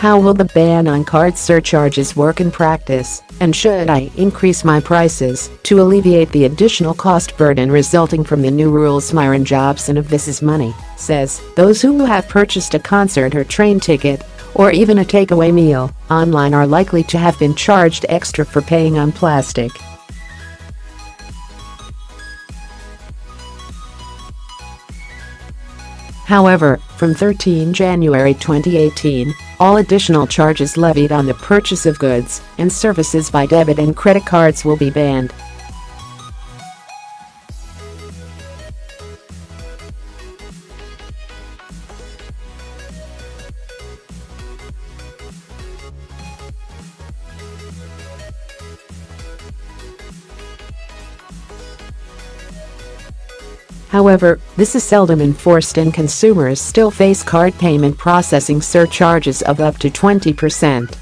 How will the ban on card surcharges work in practice, and should I increase my prices to alleviate the additional cost burden resulting from the new rules? Myron Jobson of This Is Money says those who have purchased a concert or train ticket, or even a takeaway meal online, are likely to have been charged extra for paying on plastic. However, from 13 January 2018, all additional charges levied on the purchase of goods and services by debit and credit cards will be banned. However, this is seldom enforced and consumers still face card payment processing surcharges of up to 20%.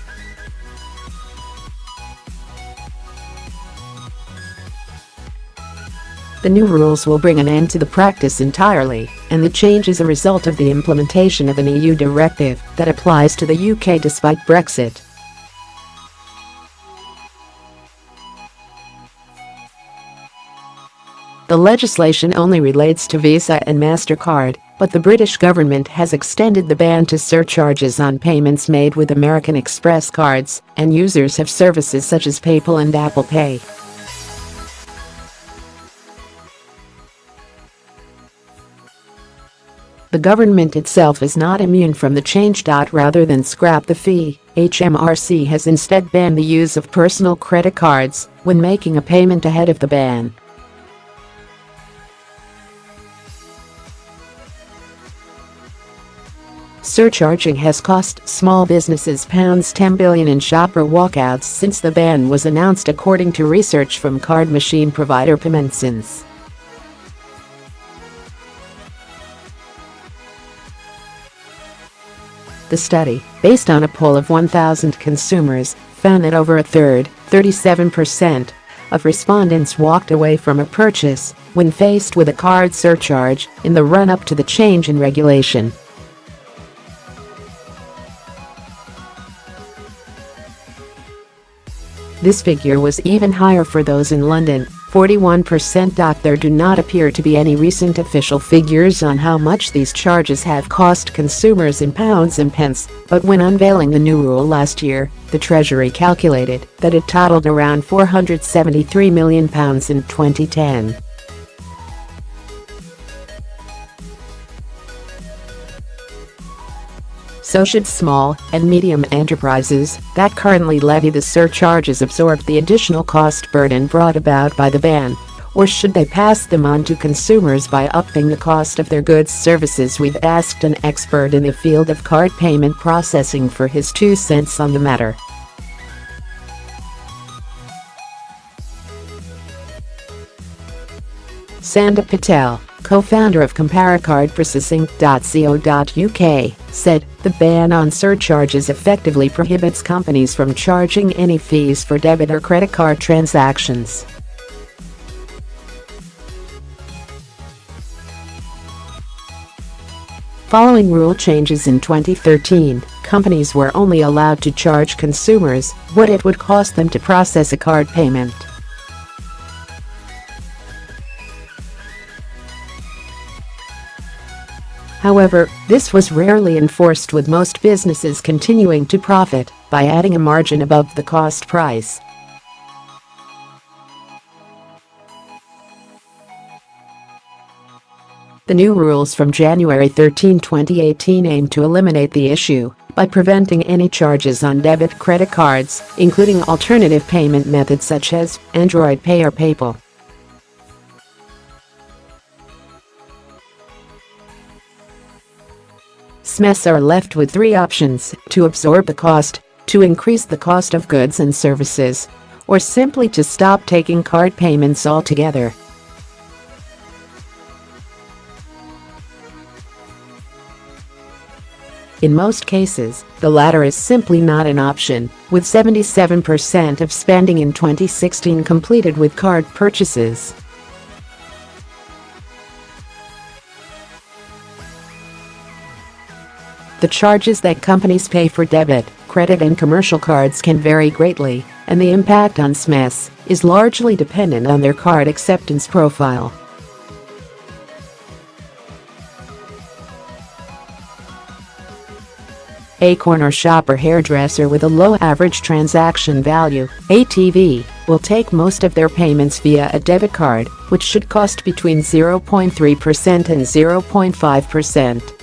The new rules will bring an end to the practice entirely, and the change is a result of the implementation of an EU directive that applies to the UK despite Brexit. The legislation only relates to Visa and MasterCard, but the British government has extended the ban to surcharges on payments made with American Express cards and users of services such as PayPal and Apple Pay. The government itself is not immune from the change. Rather than scrap the fee, HMRC has instead banned the use of personal credit cards when making a payment ahead of the ban. Surcharging has cost small businesses £10 billion in shopper walkouts since the ban was announced, according to research from card machine provider compensate. The study, based on a poll of 1,000 consumers, found that over a third, 37%, of respondents walked away from a purchase when faced with a card surcharge in the run-up to the change in regulation. This figure was even higher for those in London, 41%. There do not appear to be any recent official figures on how much these charges have cost consumers in pounds and pence, but when unveiling the new rule last year, the Treasury calculated that it totaled around £473 million in 2010. So should small and medium enterprises that currently levy the surcharges absorb the additional cost burden brought about by the ban, or should they pass them on to consumers by upping the cost of their goods services? We've asked an expert in the field of card payment processing for his 2 cents on the matter. Sanda Patel, co-founder of CompareCardProcessing.co.uk, said the ban on surcharges effectively prohibits companies from charging any fees for debit or credit card transactions. Following rule changes in 2013, companies were only allowed to charge consumers what it would cost them to process a card payment. However, this was rarely enforced, with most businesses continuing to profit by adding a margin above the cost price. The new rules from January 13, 2018 aim to eliminate the issue by preventing any charges on debit credit cards, including alternative payment methods such as Android Pay or PayPal. SMEs are left with 3 options: to absorb the cost, to increase the cost of goods and services, or simply to stop taking card payments altogether. In most cases, the latter is simply not an option, with 77% of spending in 2016 completed with card purchases. The charges that companies pay for debit, credit and commercial cards can vary greatly, and the impact on SMEs is largely dependent on their card acceptance profile. A corner shop or hairdresser with a low average transaction value (ATV) will take most of their payments via a debit card, which should cost between 0.3% and 0.5%.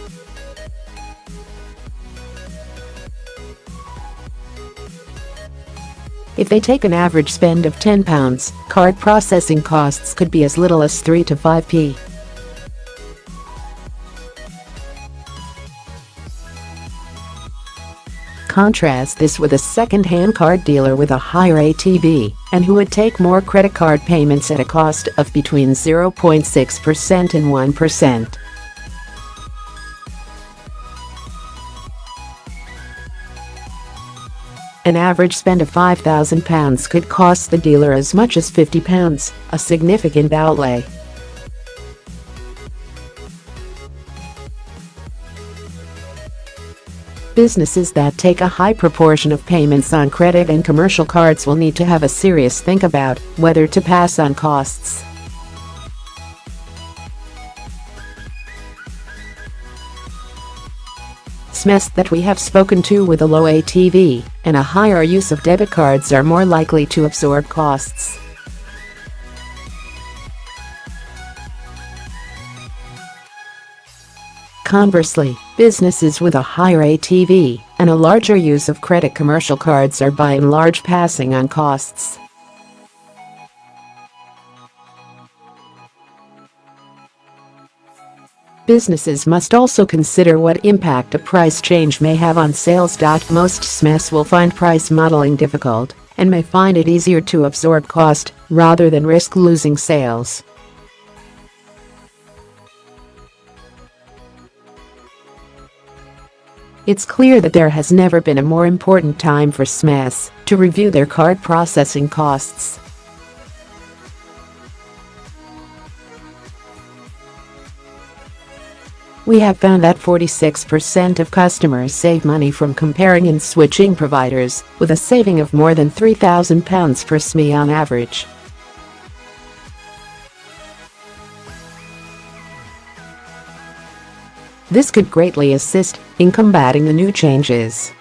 If they take an average spend of £10, card processing costs could be as little as 3 to 5p. Contrast this with a second-hand card dealer with a higher ATV and who would take more credit card payments at a cost of between 0.6% and 1%. An average spend of £5,000 could cost the dealer as much as £50, a significant outlay. Businesses that take a high proportion of payments on credit and commercial cards will need to have a serious think about whether to pass on costs. SMEs that we have spoken to with a low ATV and a higher use of debit cards are more likely to absorb costs. Conversely, businesses with a higher ATV and a larger use of credit commercial cards are by and large passing on costs. Businesses must also consider what impact a price change may have on sales. Most SMEs will find price modeling difficult and may find it easier to absorb cost rather than risk losing sales. It's clear that there has never been a more important time for SMEs to review their card processing costs. We have found that 46% of customers save money from comparing and switching providers, with a saving of more than £3,000 per SME on average. This could greatly assist in combating the new changes.